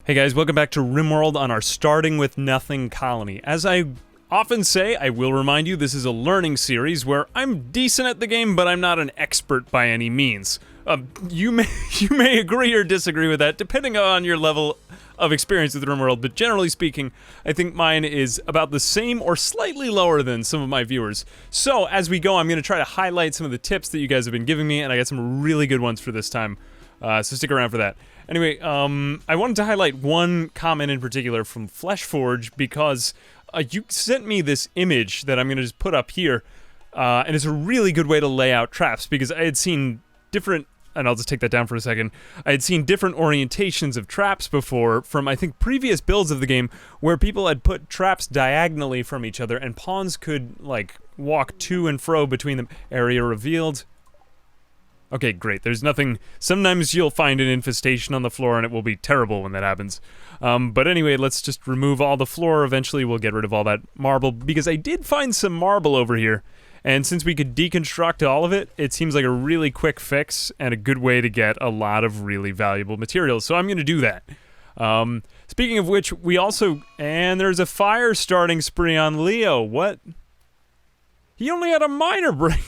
Hey guys, welcome back to Rimworld on our Starting With Nothing colony. As I often say, I will remind you, this is a learning series where I'm decent at the game, but I'm not an expert by any means. You may agree or disagree with that, depending on your level of experience with Rimworld, but generally speaking, I think mine is about the same or slightly lower than some of my viewers. So, as we go, I'm going to try to highlight some of the tips that you guys have been giving me, and I got some really good ones for this time, so stick around for that. Anyway, I wanted to highlight one comment in particular from Fleshforge because you sent me this image that I'm going to just put up here, and it's a really good way to lay out traps because I had seen different, and I'll just take that down for a second, I had seen different orientations of traps before from, I think, previous builds of the game where people had put traps diagonally from each other and pawns could, like, walk to and fro between them. Area revealed. Okay, great. There's nothing... Sometimes you'll find an infestation on the floor and it will be terrible when that happens. But anyway, let's just remove all the floor. Eventually we'll get rid of all that marble, because I did find some marble over here. And since we could deconstruct all of it, it seems like a really quick fix and a good way to get a lot of really valuable materials. So I'm going to do that. Speaking of which, we also... And there's a fire starting spree on Leo. What? He only had a minor break.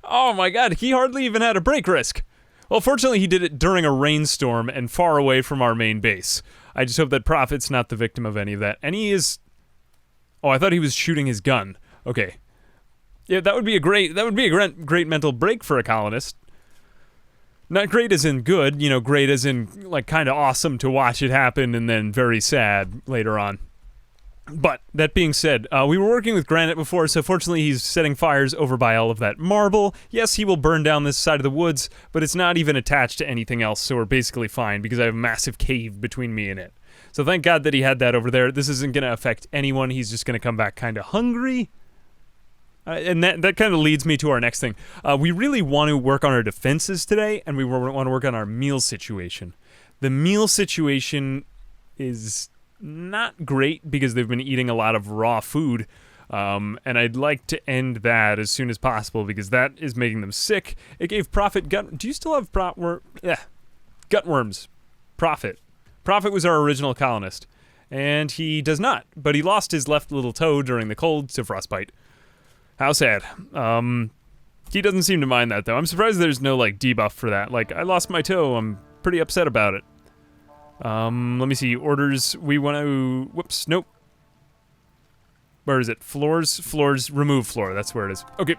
Oh my god, he hardly even had a break risk. Well, fortunately he did it during a rainstorm and far away from our main base. I just hope that Prophet's not the victim of any of that. And he is... Oh, I thought he was shooting his gun. Okay. Yeah, that would be a great mental break for a colonist. Not great as in good, you know, great as in, like, kind of awesome to watch it happen and then very sad later on. But, that being said, we were working with granite before, so fortunately he's setting fires over by all of that marble. Yes, he will burn down this side of the woods, but it's not even attached to anything else, so we're basically fine, because I have a massive cave between me and it. So thank God that he had that over there. This isn't going to affect anyone. He's just going to come back kind of hungry. And that kind of leads me to our next thing. We really want to work on our defenses today, and we want to work on our meal situation. The meal situation is... not great because they've been eating a lot of raw food, and I'd like to end that as soon as possible because that is making them sick. It gave Prophet gut... Do you still have gutworms? Prophet was our original colonist, and he does not, but he lost his left little toe during the cold to frostbite. How sad. He doesn't seem to mind that, though. I'm surprised there's no, like, debuff for that. Like, I lost my toe, I'm pretty upset about it. Let me see, orders, we want to, whoops, nope. Where is it? Floors, remove floor, that's where it is. Okay.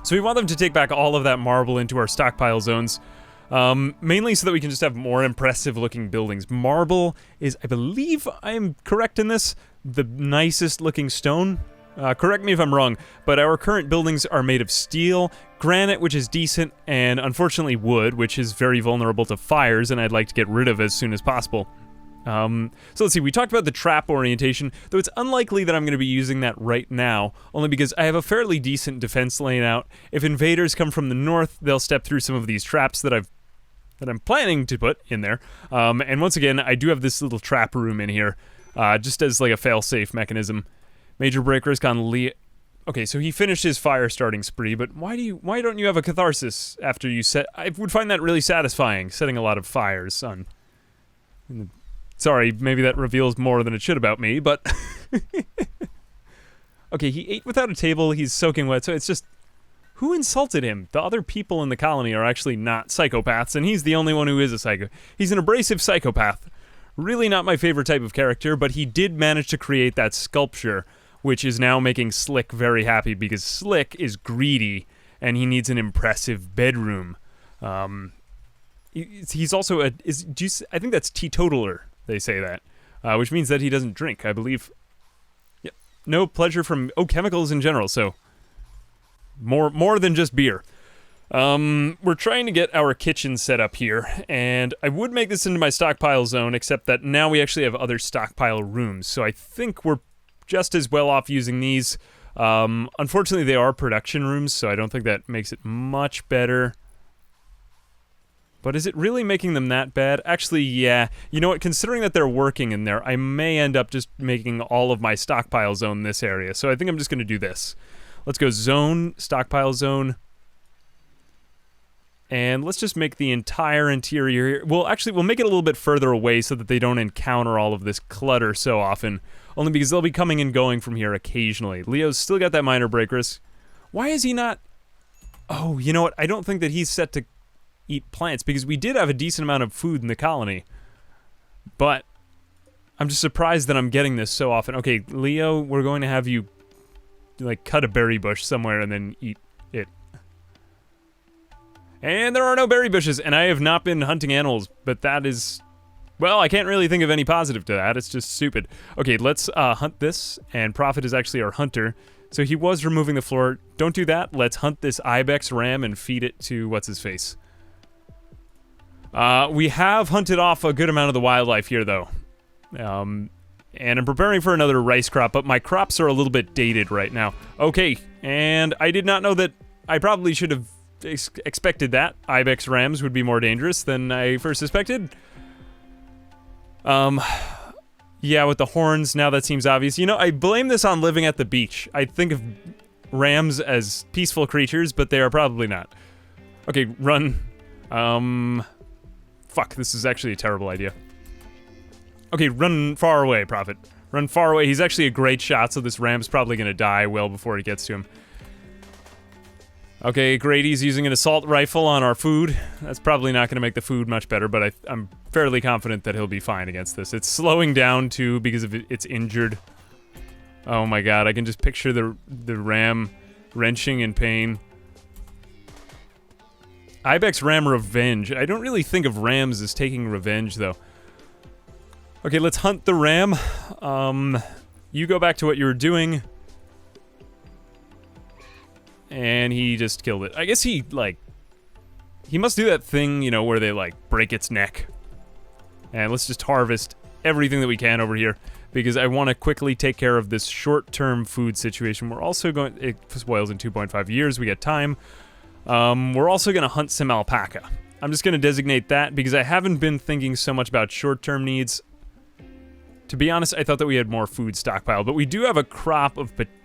So we want them to take back all of that marble into our stockpile zones, mainly so that we can just have more impressive looking buildings. Marble is, I believe I'm correct in this, the nicest looking stone. Correct me if I'm wrong, but our current buildings are made of steel, granite, which is decent, and unfortunately wood, which is very vulnerable to fires, and I'd like to get rid of as soon as possible. So let's see, we talked about the trap orientation, though it's unlikely that I'm going to be using that right now, only because I have a fairly decent defense layout. If invaders come from the north, they'll step through some of these traps that I'm planning to put in there. And once again, I do have this little trap room in here, just as like a fail-safe mechanism. Major break risk on Leo. Okay, so he finished his fire starting spree, but why don't you have a catharsis after you set... I would find that really satisfying, setting a lot of fires on... Sorry, maybe that reveals more than it should about me, but... Okay, he ate without a table, he's soaking wet, so it's just... Who insulted him? The other people in the colony are actually not psychopaths, and he's the only one who is a psycho. He's an abrasive psychopath. Really not my favorite type of character, but he did manage to create that sculpture, which is now making Slick very happy because Slick is greedy and he needs an impressive bedroom. He's also I think that's teetotaler, they say that, which means that he doesn't drink, I believe. Yep. No pleasure from chemicals in general, so more than just beer. We're trying to get our kitchen set up here, and I would make this into my stockpile zone, except that now we actually have other stockpile rooms, so I think we're just as well off using these. Unfortunately, they are production rooms, so I don't think that makes it much better. But is it really making them that bad? Actually, yeah. You know what? Considering that they're working in there, I may end up just making all of my stockpile zone this area. So I think I'm just going to do this. Let's go zone, stockpile zone. And let's just make the entire interior here. Well, actually, we'll make it a little bit further away so that they don't encounter all of this clutter so often. Only because they'll be coming and going from here occasionally. Leo's still got that minor break risk. Why is he not... Oh, you know what? I don't think that he's set to eat plants, because we did have a decent amount of food in the colony. But I'm just surprised that I'm getting this so often. Okay, Leo, we're going to have you, like, cut a berry bush somewhere and then eat it. And there are no berry bushes, and I have not been hunting animals, but that is... Well, I can't really think of any positive to that. It's just stupid. Okay, let's hunt this, and Prophet is actually our hunter. So he was removing the floor. Don't do that. Let's hunt this ibex ram and feed it to what's-his-face. We have hunted off a good amount of the wildlife here, though. And I'm preparing for another rice crop, but my crops are a little bit dated right now. Okay, and I did not know that... I probably should have expected that. Ibex rams would be more dangerous than I first suspected. Yeah, with the horns, now that seems obvious. You know, I blame this on living at the beach. I think of rams as peaceful creatures, but they are probably not. Okay, run. Fuck, this is actually a terrible idea. Okay, run far away, Prophet. Run far away. He's actually a great shot, so this ram's probably gonna die well before it gets to him. Okay, Grady's using an assault rifle on our food. That's probably not going to make the food much better, but I'm fairly confident that he'll be fine against this. It's slowing down, too, because of it's injured. Oh my god, I can just picture the ram wrenching in pain. Ibex ram revenge. I don't really think of rams as taking revenge, though. Okay, let's hunt the ram. You go back to what you were doing. And he just killed it. I guess he, like... He must do that thing, you know, where they, like, break its neck. And let's just harvest everything that we can over here, because I want to quickly take care of this short-term food situation. We're also going... It spoils in 2.5 years. We got time. We're also going to hunt some alpaca. I'm just going to designate that, because I haven't been thinking so much about short-term needs. To be honest, I thought that we had more food stockpile, but we do have a crop of potatoes.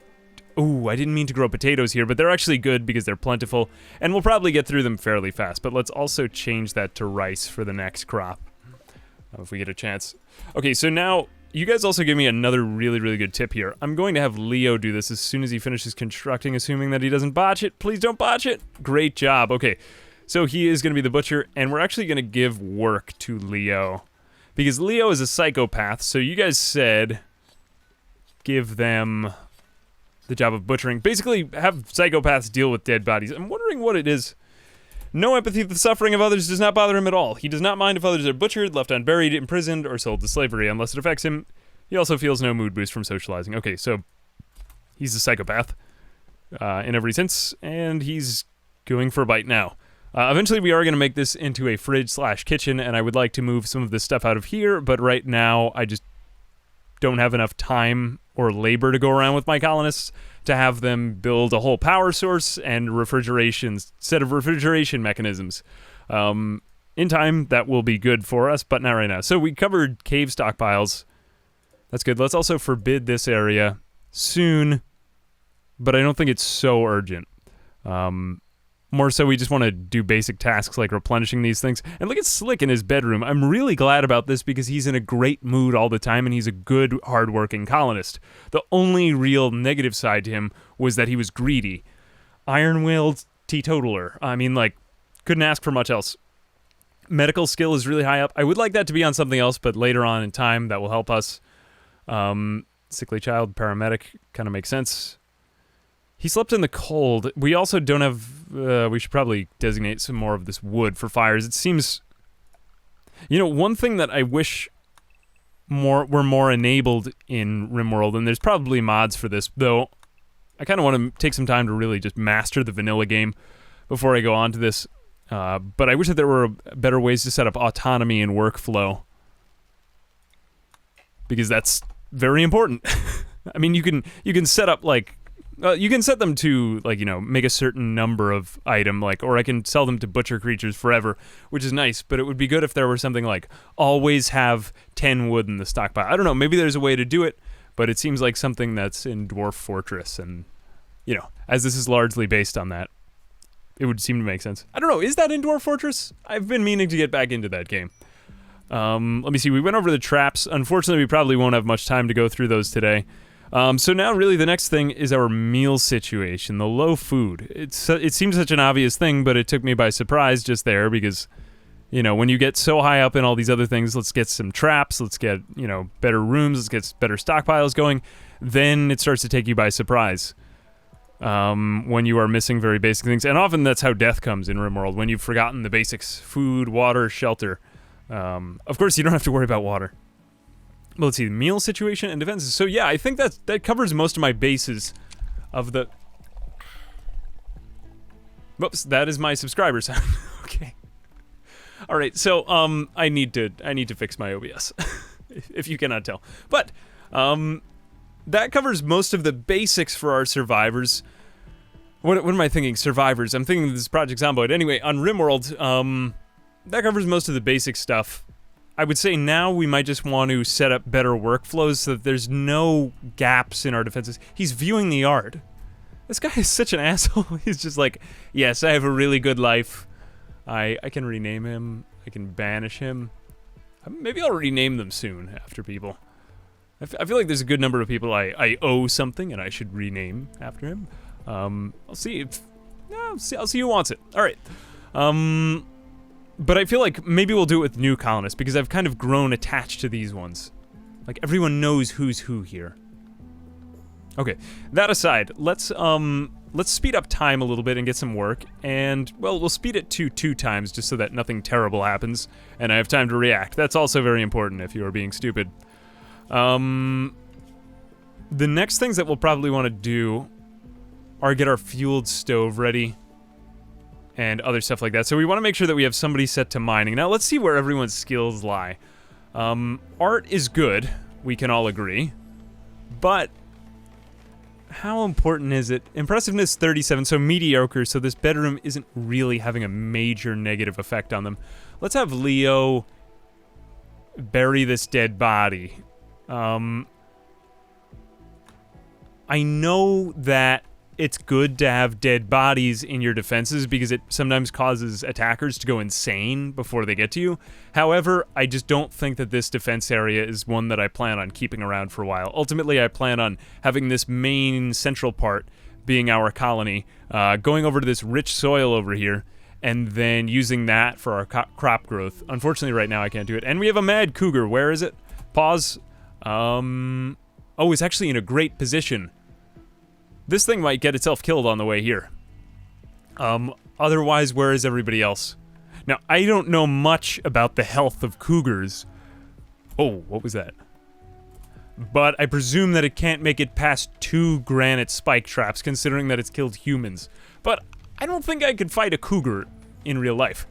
Ooh, I didn't mean to grow potatoes here, but they're actually good because they're plentiful, and we'll probably get through them fairly fast. But let's also change that to rice for the next crop, if we get a chance. Okay, so now, you guys also give me another really, really good tip here. I'm going to have Leo do this as soon as he finishes constructing, assuming that he doesn't botch it. Please don't botch it! Great job. Okay, so he is going to be the butcher, and we're actually going to give work to Leo. Because Leo is a psychopath, so you guys said... Give them... the job of butchering. Basically, have psychopaths deal with dead bodies. I'm wondering what it is. No empathy for the suffering of others does not bother him at all. He does not mind if others are butchered, left unburied, imprisoned, or sold to slavery, unless it affects him. He also feels no mood boost from socializing. Okay, so he's a psychopath in every sense, and he's going for a bite now. Eventually, we are going to make this into a fridge/kitchen, and I would like to move some of this stuff out of here, but right now, I just don't have enough time or labor to go around with my colonists to have them build a whole power source and set of refrigeration mechanisms. In time, that will be good for us, but not right now. So we covered cave stockpiles. That's good. Let's also forbid this area soon, but I don't think it's so urgent. More so, we just want to do basic tasks like replenishing these things. And look at Slick in his bedroom. I'm really glad about this because he's in a great mood all the time and he's a good, hardworking colonist. The only real negative side to him was that he was greedy. Iron-willed teetotaler. I mean, like, couldn't ask for much else. Medical skill is really high up. I would like that to be on something else, but later on in time, that will help us. Sickly child, paramedic, kind of makes sense. He slept in the cold. We also don't have... we should probably designate some more of this wood for fires. It seems... You know, one thing that I wish were more enabled in Rimworld, and there's probably mods for this, though I kind of want to take some time to really just master the vanilla game before I go on to this. But I wish that there were better ways to set up autonomy and workflow. Because that's very important. I mean, you can set up, like... you can set them to, like, you know, make a certain number of item, like, or I can sell them to butcher creatures forever, which is nice, but it would be good if there were something like, always have 10 wood in the stockpile. I don't know, maybe there's a way to do it, but it seems like something that's in Dwarf Fortress, and, you know, as this is largely based on that. it would seem to make sense. I don't know, is that in Dwarf Fortress? I've been meaning to get back into that game. Let me see, we went over the traps. Unfortunately, we probably won't have much time to go through those today. So now really the next thing is our meal situation, the low food. It seems such an obvious thing, but it took me by surprise just there because, you know, when you get so high up in all these other things, let's get some traps, let's get, you know, better rooms, let's get better stockpiles going, then it starts to take you by surprise. When you are missing very basic things. And often that's how death comes in Rimworld, when you've forgotten the basics. Food, water, shelter. Of course, you don't have to worry about water. Well, let's see, meal situation and defenses. So yeah, I think that covers most of my bases of the... Whoops, that is my subscriber sound. Okay. Alright, so, I need to fix my OBS, if you cannot tell. But, that covers most of the basics for our survivors. What am I thinking? Survivors. I'm thinking this is Project Zomboid. Anyway, on Rimworld, that covers most of the basic stuff. I would say now we might just want to set up better workflows so that there's no gaps in our defenses. He's viewing the art. This guy is such an asshole. He's just like, yes, I have a really good life. I can rename him. I can banish him. Maybe I'll rename them soon after people. I feel like there's a good number of people I owe something and I should rename after him. I'll see if... I'll see who wants it. Alright. But I feel like maybe we'll do it with new colonists because I've kind of grown attached to these ones. Like, everyone knows who's who here. Okay, that aside, let's speed up time a little bit and get some work, and, well, we'll speed it to 2 times just so that nothing terrible happens, and I have time to react. That's also very important if you are being stupid. The next things that we'll probably want to do are get our fueled stove ready, and other stuff like that. So we want to make sure that we have somebody set to mining. Now, let's see where everyone's skills lie. Art is good, we can all agree, but... how important is it? Impressiveness 37, so mediocre, so this bedroom isn't really having a major negative effect on them. Let's have Leo bury this dead body. I know that it's good to have dead bodies in your defenses because it sometimes causes attackers to go insane before they get to you. However, I just don't think that this defense area is one that I plan on keeping around for a while. Ultimately, I plan on having this main central part being our colony, going over to this rich soil over here, and then using that for our crop growth. Unfortunately, right now I can't do it. And we have a mad cougar. Where is it? Pause. Oh, it's actually in a great position. This thing might get itself killed on the way here. Otherwise, where is everybody else? Now, I don't know much about the health of cougars. Oh, what was that? But I presume that it can't make it past 2 granite spike traps, considering that it's killed humans. But I don't think I could fight a cougar in real life.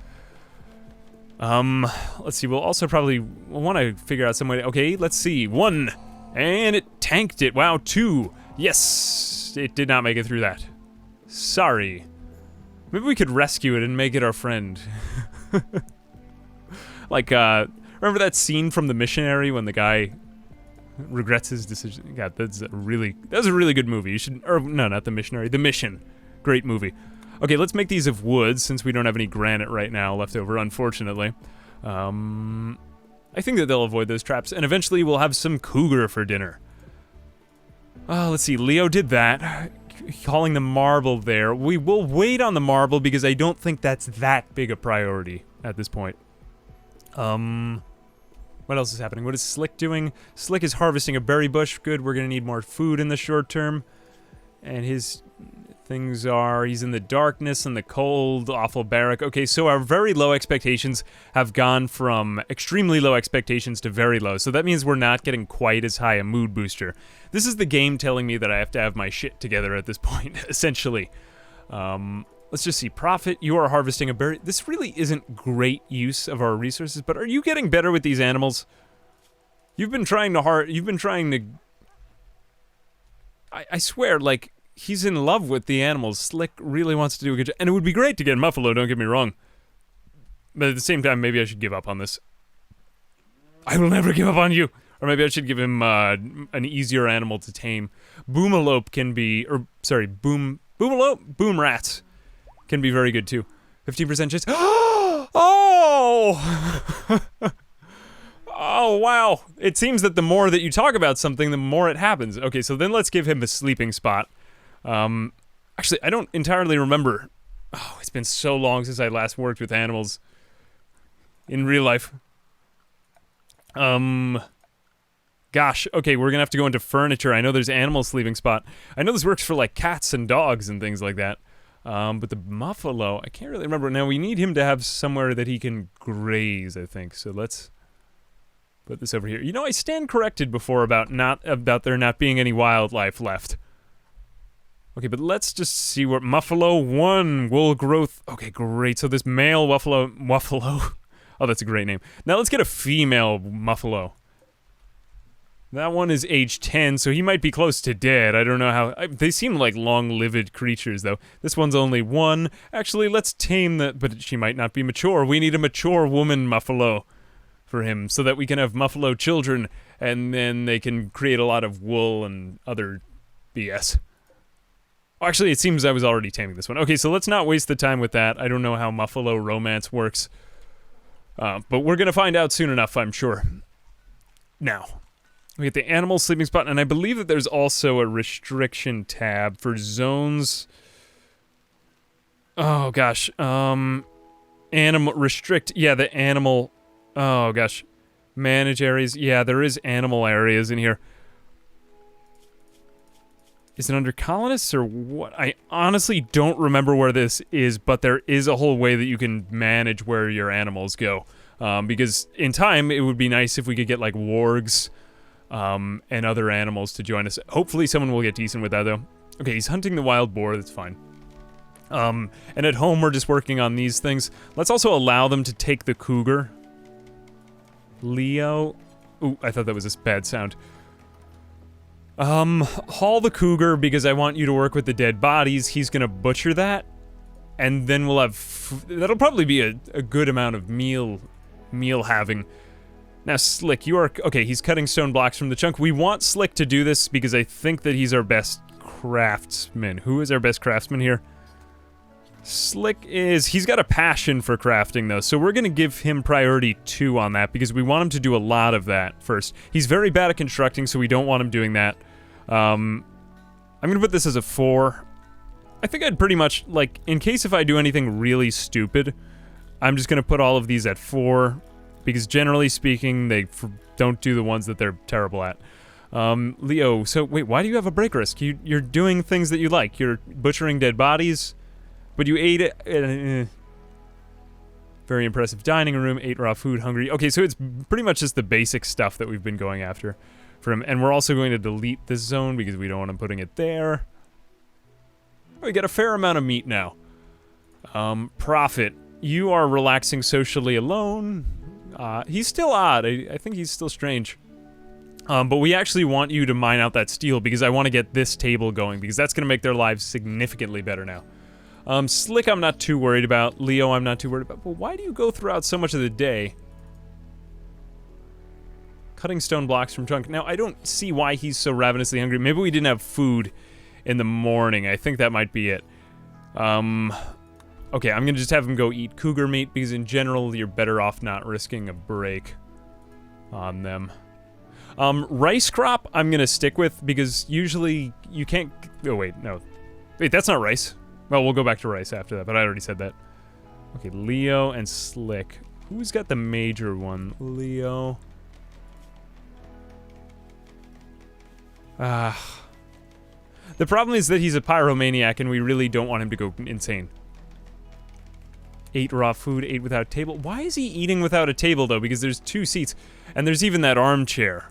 Let's see, we'll also probably want to figure out some way to... Okay, let's see. 1. And it tanked it. Wow, 2. Yes! It did not make it through that. Sorry. Maybe we could rescue it and make it our friend. Like, remember that scene from The Missionary when the guy regrets his decision? God, that was a really good movie. You should, or no, not The Missionary, The Mission. Great movie. Okay, let's make these of wood since we don't have any granite right now left over, unfortunately. I think that they'll avoid those traps, and eventually we'll have some cougar for dinner. Let's see, Leo did that, calling the marble there. We will wait on the marble because I don't think that's that big a priority at this point. What else is happening? What is Slick doing? Slick is harvesting a berry bush. Good, we're gonna need more food in the short term. And his things are, he's in the darkness and the cold, awful barrack. Okay, so our very low expectations have gone from extremely low expectations to very low. So that means we're not getting quite as high a mood booster. This is the game telling me that I have to have my shit together at this point, essentially. Let's just see. Profit, you are harvesting a berry. This really isn't great use of our resources, but are you getting better with these animals? You've been trying to I swear, like, he's in love with the animals. Slick really wants to do a good job. And it would be great to get Muffalo, don't get me wrong. But at the same time, maybe I should give up on this. I will never give up on you. Or maybe I should give him an easier animal to tame. Boomalope can be, or sorry, boom rats can be very good too. 15% chance. Oh! Oh, wow. It seems that the more that you talk about something, the more it happens. Okay, so then let's give him a sleeping spot. Actually, I don't entirely remember. Oh, it's been so long since I last worked with animals in real life. Gosh, okay, we're gonna have to go into furniture. I know there's animal sleeping spot. I know this works for, like, cats and dogs and things like that. But the buffalo, I can't really remember. Now, we need him to have somewhere that he can graze, I think. So let's put this over here. You know, I stand corrected before about there not being any wildlife left. Okay, but let's just see what Muffalo 1 wool growth. Okay, great. So this male Muffalo. Oh, that's a great name. Now let's get a female Muffalo. That one is age 10, so he might be close to dead. I don't know how. They seem like long-lived creatures, though. This one's only 1. Actually, let's tame the. But she might not be mature. We need a mature woman Muffalo for him, so that we can have Muffalo children, and then they can create a lot of wool and other BS. Actually, it seems I was already taming this one. Okay, so let's not waste the time with that. I don't know how Muffalo romance works. But we're gonna find out soon enough, I'm sure. Now, we get the animal sleeping spot, and I believe that there's also a restriction tab for zones. Oh, gosh. Animal, restrict, yeah, the animal, oh, gosh. Manage areas, yeah, there is animal areas in here. Is it under colonists or what? I honestly don't remember where this is, but there is a whole way that you can manage where your animals go. Because in time, it would be nice if we could get, like, wargs and other animals to join us. Hopefully someone will get decent with that, though. Okay, he's hunting the wild boar, that's fine. And at home, we're just working on these things. Let's also allow them to take the cougar. Leo. Ooh, I thought that was a bad sound. Haul the cougar because I want you to work with the dead bodies. He's gonna butcher that. And then we'll have... that'll probably be a good amount of meal having. Now, Slick, you are... okay, he's cutting stone blocks from the chunk. We want Slick to do this because I think that he's our best craftsman. Who is our best craftsman here? Slick is... he's got a passion for crafting, though, so we're gonna give him priority 2 on that because we want him to do a lot of that first. He's very bad at constructing, so we don't want him doing that. I'm gonna put this as a 4. I think I'd pretty much, like, in case if I do anything really stupid, I'm just gonna put all of these at 4, because generally speaking, they don't do the ones that they're terrible at. Leo, so wait, why do you have a break risk? You're doing things that you like. You're butchering dead bodies, but you ate it. Very impressive dining room, 8 raw food, hungry. Okay, so it's pretty much just the basic stuff that we've been going after for him, and we're also going to delete this zone because we don't want him putting it there. We get a fair amount of meat now. Prophet, you are relaxing socially alone. He's still odd. I think he's still strange. But we actually want you to mine out that steel because I want to get this table going because that's going to make their lives significantly better now. Slick I'm not too worried about. Leo I'm not too worried about. But why do you go throughout so much of the day? Cutting stone blocks from trunk. Now, I don't see why he's so ravenously hungry. Maybe we didn't have food in the morning. I think that might be it. Okay, I'm gonna just have him go eat cougar meat because in general, you're better off not risking a break on them. Rice crop I'm gonna stick with because usually you can't... oh, wait, no. Wait, that's not rice. Well, we'll go back to rice after that, but I already said that. Okay, Leo and Slick. Who's got the major one? Leo. The problem is that he's a pyromaniac and we really don't want him to go insane. 8 raw food, 8 without table. Why is he eating without a table, though? Because there's 2 seats, and there's even that armchair.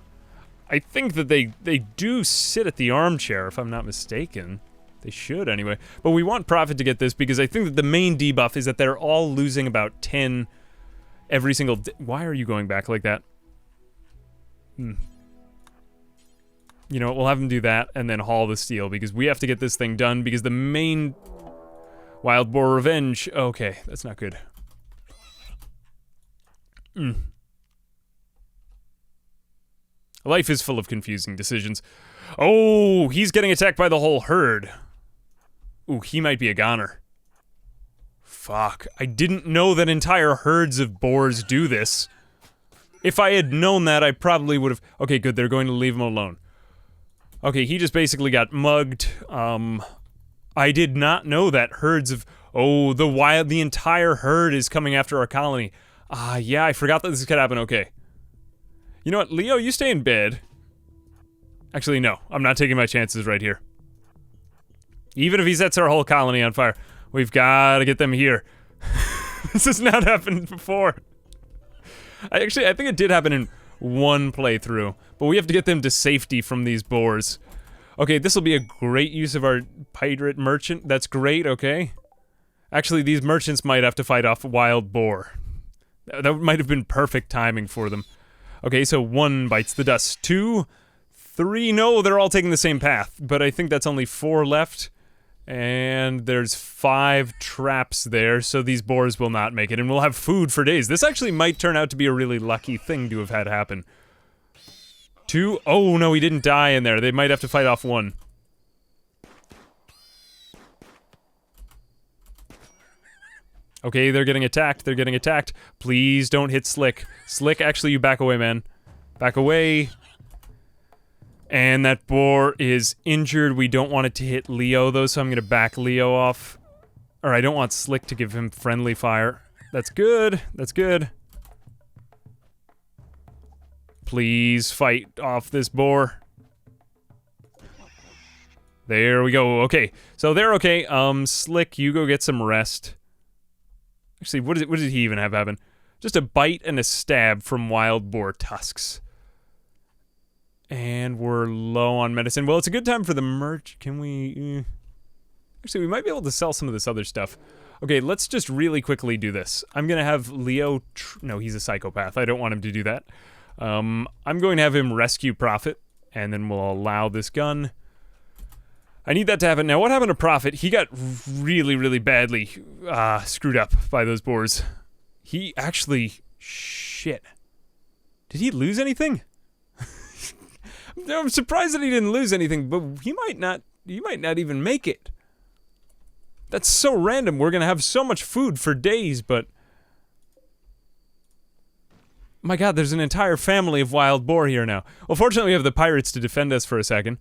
I think that they do sit at the armchair, if I'm not mistaken. They should, anyway. But we want Prophet to get this, because I think that the main debuff is that they're all losing about 10 every single day. Why are you going back like that? You know what, we'll have him do that, and then haul the steel, because we have to get this thing done, because the main... Wild Boar Revenge. Okay, that's not good. Life is full of confusing decisions. Oh, he's getting attacked by the whole herd. Ooh, he might be a goner. Fuck. I didn't know that entire herds of boars do this. If I had known that, I probably would have... Okay, good, they're going to leave him alone. Okay, he just basically got mugged. I did not know that herds of... Oh, the entire herd is coming after our colony. Yeah, I forgot that this could happen. Okay. You know what, Leo, you stay in bed. Actually, no. I'm not taking my chances right here. Even if he sets our whole colony on fire, we've got to get them here. This has not happened before. I think it did happen in one playthrough, but we have to get them to safety from these boars. Okay, this will be a great use of our pirate merchant. That's great, okay. Actually, these merchants might have to fight off a wild boar. That might have been perfect timing for them. Okay, so 1 bites the dust. 2, 3, no, they're all taking the same path, but I think that's only 4 left. And there's 5 traps there, so these boars will not make it, and we'll have food for days. This actually might turn out to be a really lucky thing to have had happen. 2, oh no, he didn't die in there. They might have to fight off 1. Okay, they're getting attacked, they're getting attacked. Please don't hit Slick. Slick, actually, you back away, man. Back away. And that boar is injured. We don't want it to hit Leo, though, so I'm gonna back Leo off. Or I don't want Slick to give him friendly fire. That's good, that's good. Please fight off this boar. There we go, okay. So they're okay. Slick, you go get some rest. Actually, what did he even have happen? Just a bite and a stab from wild boar tusks. And we're low on medicine. Well, it's a good time for the merch. Can we... Actually, we might be able to sell some of this other stuff. Okay, let's just really quickly do this. I'm gonna have Leo... No, he's a psychopath. I don't want him to do that. I'm going to have him rescue Prophet, and then we'll allow this gun. I need that to happen. Now, what happened to Prophet? He got really, really badly screwed up by those boars. He actually... Shit. Did he lose anything? I'm surprised that he didn't lose anything, but he might not even make it. That's so random. We're gonna have so much food for days, but... My god, there's an entire family of wild boar here now. Well, fortunately we have the pirates to defend us for a second.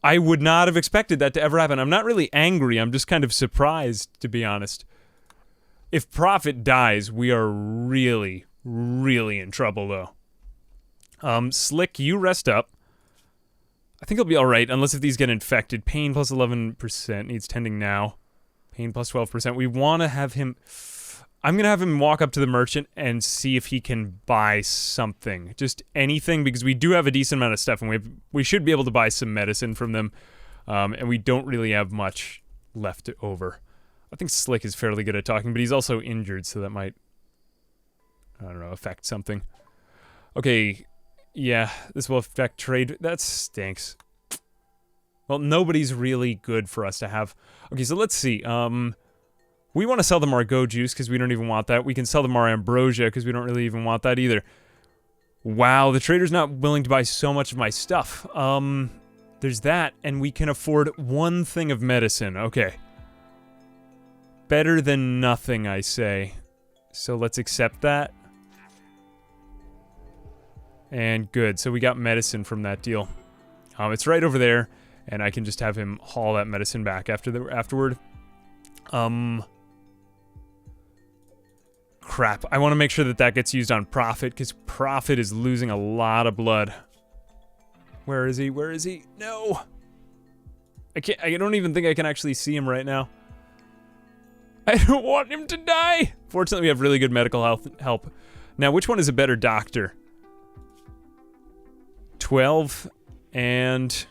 I would not have expected that to ever happen. I'm not really angry, I'm just kind of surprised, to be honest. If Prophet dies, we are really, really in trouble, though. Slick, you rest up. I think he'll be alright, unless if these get infected. Pain plus 11%, needs tending now. Pain plus 12%. We want to have him... I'm gonna have him walk up to the merchant and see if he can buy something. Just anything, because we do have a decent amount of stuff, and we should be able to buy some medicine from them. And we don't really have much left over. I think Slick is fairly good at talking, but he's also injured, so that might... I don't know, affect something. Okay, yeah, this will affect trade. That stinks. Well, nobody's really good for us to have. Okay, so let's see. We want to sell them our Go Juice, because we don't even want that. We can sell them our Ambrosia, because we don't really even want that either. Wow, the trader's not willing to buy so much of my stuff. There's that, and we can afford 1 thing of medicine. Okay. Better than nothing, I say. So let's accept that. And good, so we got medicine from that deal. It's right over there, and I can just have him haul that medicine back afterward. Crap, I want to make sure that that gets used on Prophet, because Prophet is losing a lot of blood. Where is he? Where is he? No! I don't even think I can actually see him right now. I don't want him to die! Fortunately, we have really good medical help. Now, which one is a better doctor? 12 and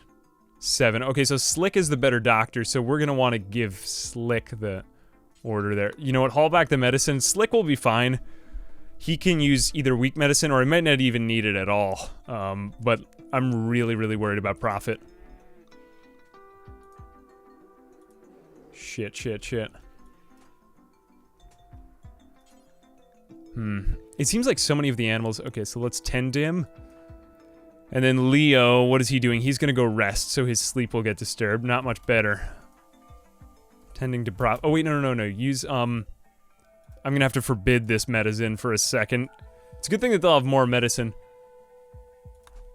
7. Okay, so Slick is the better doctor, so we're gonna want to give Slick the order there. You know what, haul back the medicine. Slick will be fine. He can use either weak medicine, or he might not even need it at all. But I'm really, really worried about Prophet. Shit, shit, shit. It seems like so many of the animals... Okay, so let's tend to him. And then Leo, what is he doing? He's gonna go rest, so his sleep will get disturbed. Not much better. Tending to oh wait, no. Use, I'm gonna have to forbid this medicine for a second. It's a good thing that they'll have more medicine.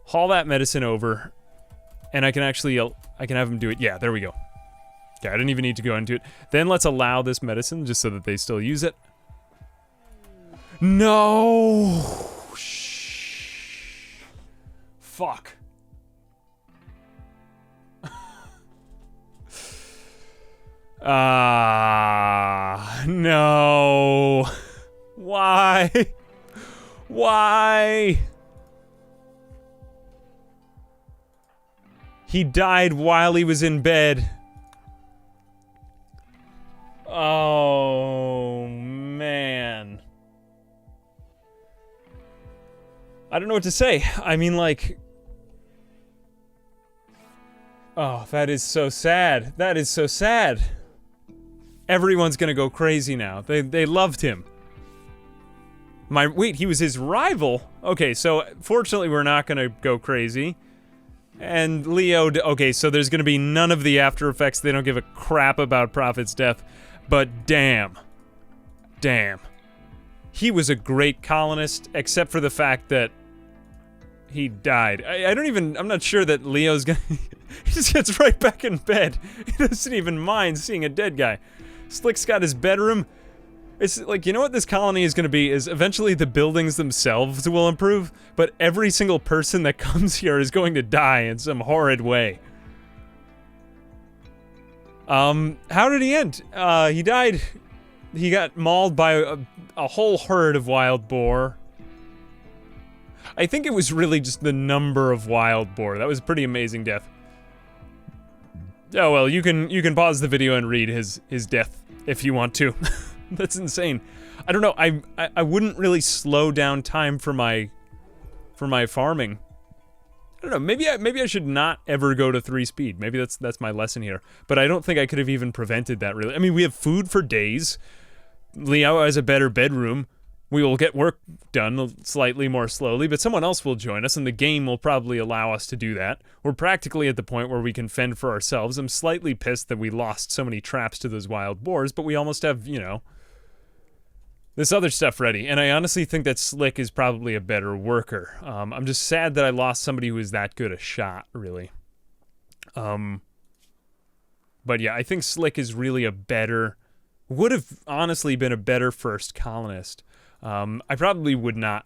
Haul that medicine over. And I can actually, I can have them do it. Yeah, there we go. Okay, I didn't even need to go into it. Then let's allow this medicine just so that they still use it. No! Shh. Fuck. No. Why? Why? He died while he was in bed. Oh, man. I don't know what to say. I mean, like... Oh, that is so sad. That is so sad. Everyone's gonna go crazy now. They loved him. Wait, he was his rival? Okay, so fortunately we're not gonna go crazy. And Leo, okay, so there's gonna be none of the after effects. They don't give a crap about Prophet's death. But damn. Damn. He was a great colonist, except for the fact that he died. I'm not sure that Leo's gonna... He just gets right back in bed. He doesn't even mind seeing a dead guy. Slick's got his bedroom. It's like, you know what this colony is gonna be, is eventually the buildings themselves will improve, but every single person that comes here is going to die in some horrid way. How did he end? He died... He got mauled by a whole herd of wild boar. I think it was really just the number of wild boar. That was a pretty amazing death. Oh well, you can pause the video and read his death if you want to. That's insane. I don't know. I wouldn't really slow down time for my farming. I don't know. Maybe I should not ever go to 3 speed. Maybe that's my lesson here. But I don't think I could have even prevented that really. I mean, we have food for days. Leo has a better bedroom. We will get work done slightly more slowly, but someone else will join us, and the game will probably allow us to do that. We're practically at the point where we can fend for ourselves. I'm slightly pissed that we lost so many traps to those wild boars, but we almost have, you know, this other stuff ready. And I honestly think that Slick is probably a better worker. I'm just sad that I lost somebody who is that good a shot, really. But yeah, I think Slick is really a better... Would have honestly been a better first colonist. I probably would not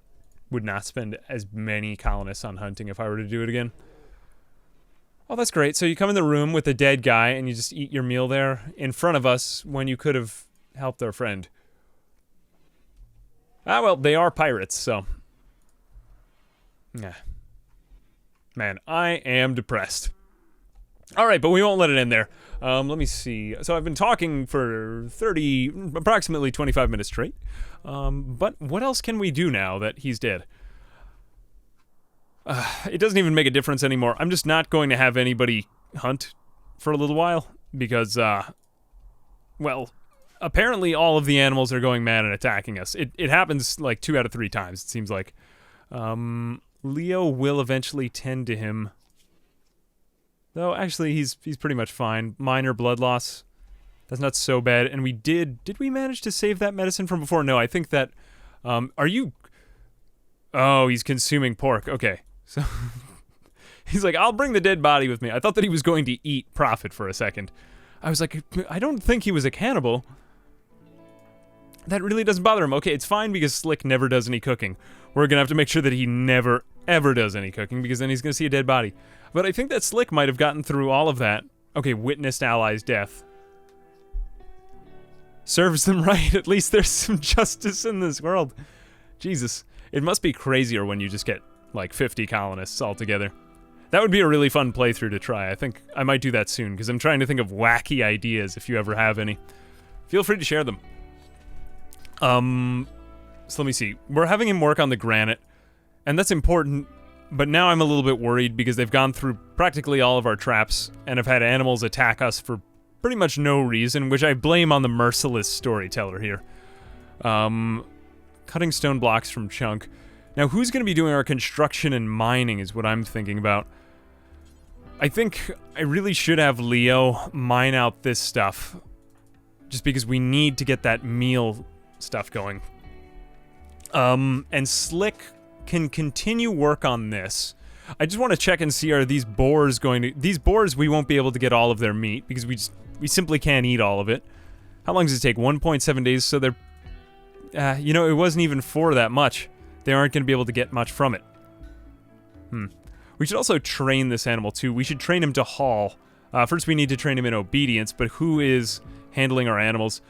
spend as many colonists on hunting if I were to do it again. Oh, that's great. So you come in the room with a dead guy and you just eat your meal there in front of us when you could have helped our friend. Ah, well, they are pirates, so... Yeah. Man, I am depressed. Alright, but we won't let it end there. Let me see. So I've been talking for approximately 25 minutes straight. But what else can we do now that he's dead? It doesn't even make a difference anymore. I'm just not going to have anybody hunt for a little while. Because, well, apparently all of the animals are going mad and attacking us. It happens like 2 out of 3 times, it seems like. Leo will eventually tend to him. Though, actually, he's pretty much fine. Minor blood loss. That's not so bad. And we did we manage to save that medicine from before? No, I think that, are you... Oh, he's consuming pork. Okay. So, he's like, I'll bring the dead body with me. I thought that he was going to eat Prophet for a second. I was like, I don't think he was a cannibal. That really doesn't bother him. Okay, it's fine because Slick never does any cooking. We're gonna have to make sure that he never, ever does any cooking because then he's gonna see a dead body. But I think that Slick might have gotten through all of that. Okay, witnessed ally's death. Serves them right. At least there's some justice in this world. Jesus. It must be crazier when you just get, like, 50 colonists all together. That would be a really fun playthrough to try. I think I might do that soon, because I'm trying to think of wacky ideas, if you ever have any. Feel free to share them. So let me see. We're having him work on the granite, and that's important, but now I'm a little bit worried because they've gone through practically all of our traps and have had animals attack us for pretty much no reason, which I blame on the Merciless storyteller here. Cutting stone blocks from chunk. Now, who's going to be doing our construction and mining is what I'm thinking about. I think I really should have Leo mine out this stuff. just because we need to get that meal stuff going. And Slick can continue work on this. I just want to check and see, are these boars going to... These boars, we won't be able to get all of their meat, because we simply can't eat all of it. How long does it take? 1.7 days, so they're... you know, it wasn't even for that much. They aren't going to be able to get much from it. We should also train this animal, too. We should train him to haul. First, we need to train him in obedience, but who is handling our animals?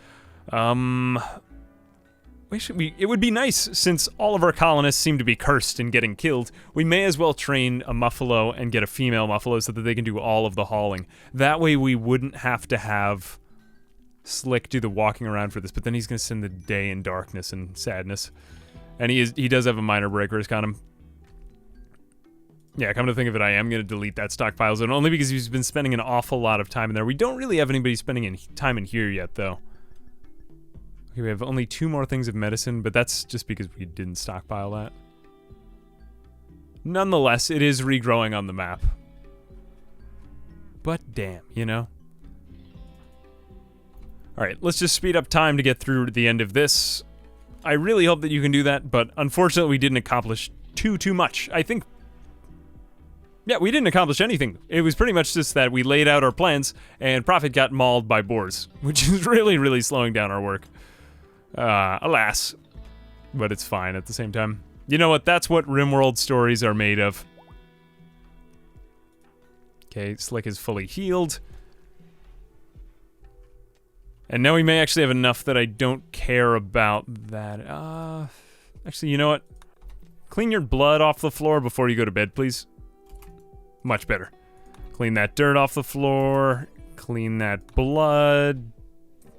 It would be nice, since all of our colonists seem to be cursed and getting killed, we may as well train a muffalo and get a female muffalo so that they can do all of the hauling. That way we wouldn't have to have Slick do the walking around for this, but then he's going to spend the day in darkness and sadness. And he does have a minor break risk on him. Yeah, come to think of it, I am going to delete that stockpile zone, only because he's been spending an awful lot of time in there. We don't really have anybody spending time in here yet, though. Okay, we have only 2 more things of medicine, but that's just because we didn't stockpile that. Nonetheless, it is regrowing on the map. But damn, you know? Alright, let's just speed up time to get through the end of this. I really hope that you can do that, but unfortunately we didn't accomplish too much. I think... Yeah, we didn't accomplish anything. It was pretty much just that we laid out our plans, and Prophet got mauled by boars, which is really slowing down our work. Alas. But it's fine at the same time. You know what? That's what Rimworld stories are made of. Okay, Slick is fully healed. And now we may actually have enough that I don't care about that. Actually, you know what? Clean your blood off the floor before you go to bed, please. Much better. Clean that dirt off the floor. Clean that blood.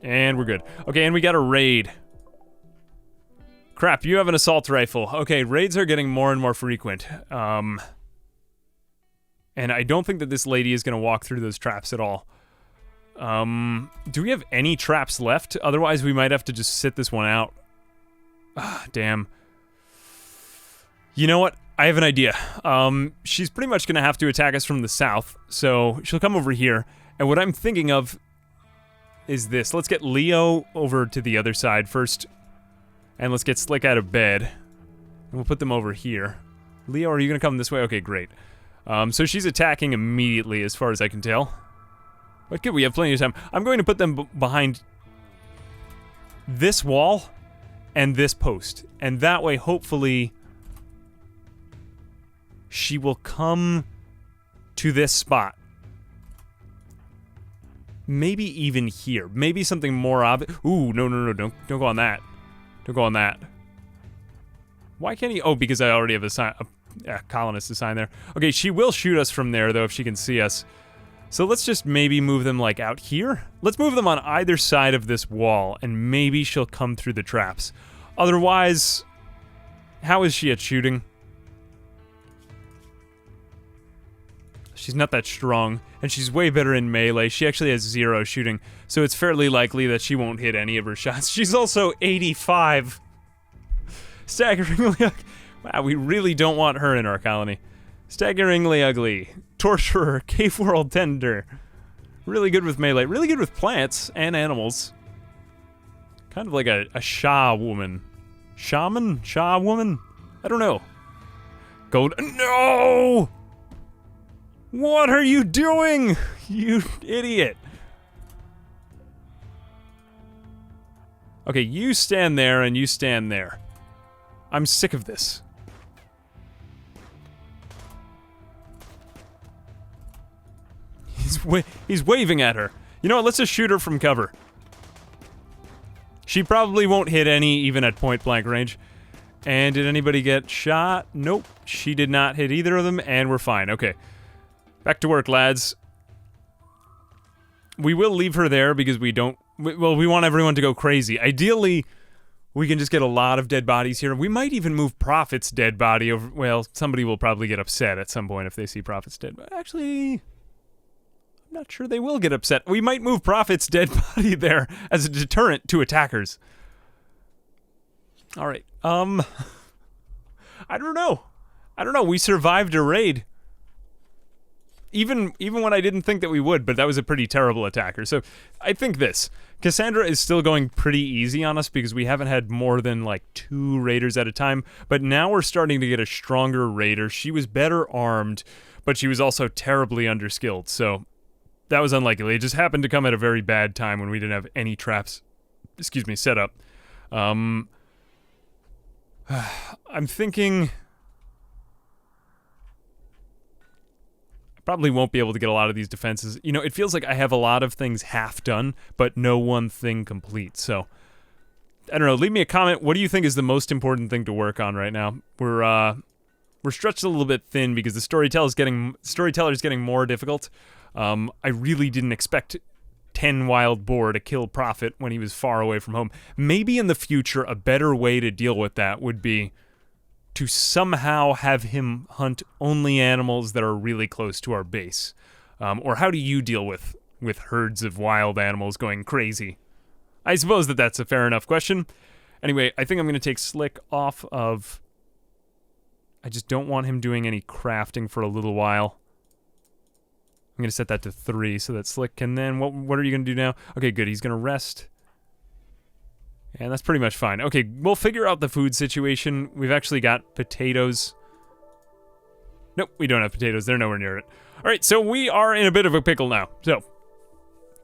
And we're good. Okay, and we got a raid. Crap, you have an assault rifle. Okay, raids are getting more and more frequent. And I don't think that this lady is going to walk through those traps at all. Do we have any traps left? Otherwise, we might have to just sit this one out. Ah, damn. You know what? I have an idea. She's pretty much going to have to attack us from the south, so she'll come over here. And what I'm thinking of is this. Let's get Leo over to the other side first. And let's get Slick out of bed. And we'll put them over here. Leo, are you going to come this way? Okay, great. So she's attacking immediately, as far as I can tell. But good, we have plenty of time. I'm going to put them behind this wall and this post. And that way, hopefully, she will come to this spot. Maybe even here. Maybe something more obvious. Ooh, no, don't go on that. Don't go on that. Why can't he? Oh, because I already have a colonist assigned there. Okay, she will shoot us from there, though, if she can see us. So let's just maybe move them, like, out here? Let's move them on either side of this wall, and maybe she'll come through the traps. Otherwise, how is she at shooting? She's not that strong, and she's way better in melee. She actually has 0 shooting, so it's fairly likely that she won't hit any of her shots. She's also 85. Staggeringly ugly. Wow, we really don't want her in our colony. Staggeringly ugly. Torturer. Cave world tender. Really good with melee. Really good with plants and animals. Kind of like a Sha woman. Shaman? Sha woman? I don't know. Gold. No! What are you doing? You idiot. Okay, you stand there and you stand there. I'm sick of this. He's waving at her. You know what? Let's just shoot her from cover. She probably won't hit any, even at point blank range. And did anybody get shot? Nope. She did not hit either of them, and we're fine. Okay. Back to work, lads. We will leave her there because we don't... Well, we want everyone to go crazy. Ideally, we can just get a lot of dead bodies here. We might even move Prophet's dead body over... Well, somebody will probably get upset at some point if they see Prophet's dead body. Actually, I'm not sure they will get upset. We might move Prophet's dead body there as a deterrent to attackers. Alright, I don't know. We survived a raid. even when I didn't think that we would, but that was a pretty terrible attacker. So I think Cassandra is still going pretty easy on us because we haven't had more than like 2 raiders at a time, but now we're starting to get a stronger raider. She was better armed, but she was also terribly underskilled, so that was unlikely. It just happened to come at a very bad time when we didn't have any traps, set up. I'm thinking I probably won't be able to get a lot of these defenses. You know, it feels like I have a lot of things half done, but no one thing complete. So, I don't know. Leave me a comment. What do you think is the most important thing to work on right now? We're stretched a little bit thin because the storyteller's getting more difficult. I really didn't expect 10 wild boar to kill Prophet when he was far away from home. Maybe in the future, a better way to deal with that would be to somehow have him hunt only animals that are really close to our base. Or how do you deal with herds of wild animals going crazy? I suppose that's a fair enough question. Anyway, I think I'm going to take Slick off of... I just don't want him doing any crafting for a little while. I'm going to set that to 3 so that Slick can then... What are you going to do now? Okay, good. He's going to rest. And that's pretty much fine. Okay, we'll figure out the food situation. We've actually got potatoes. Nope, we don't have potatoes. They're nowhere near it. All right, so we are in a bit of a pickle now. So,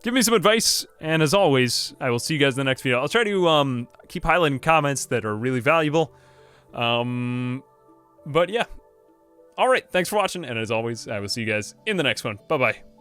give me some advice, and as always, I will see you guys in the next video. I'll try to keep highlighting comments that are really valuable. But yeah. Alright, thanks for watching, and as always, I will see you guys in the next one. Bye-bye.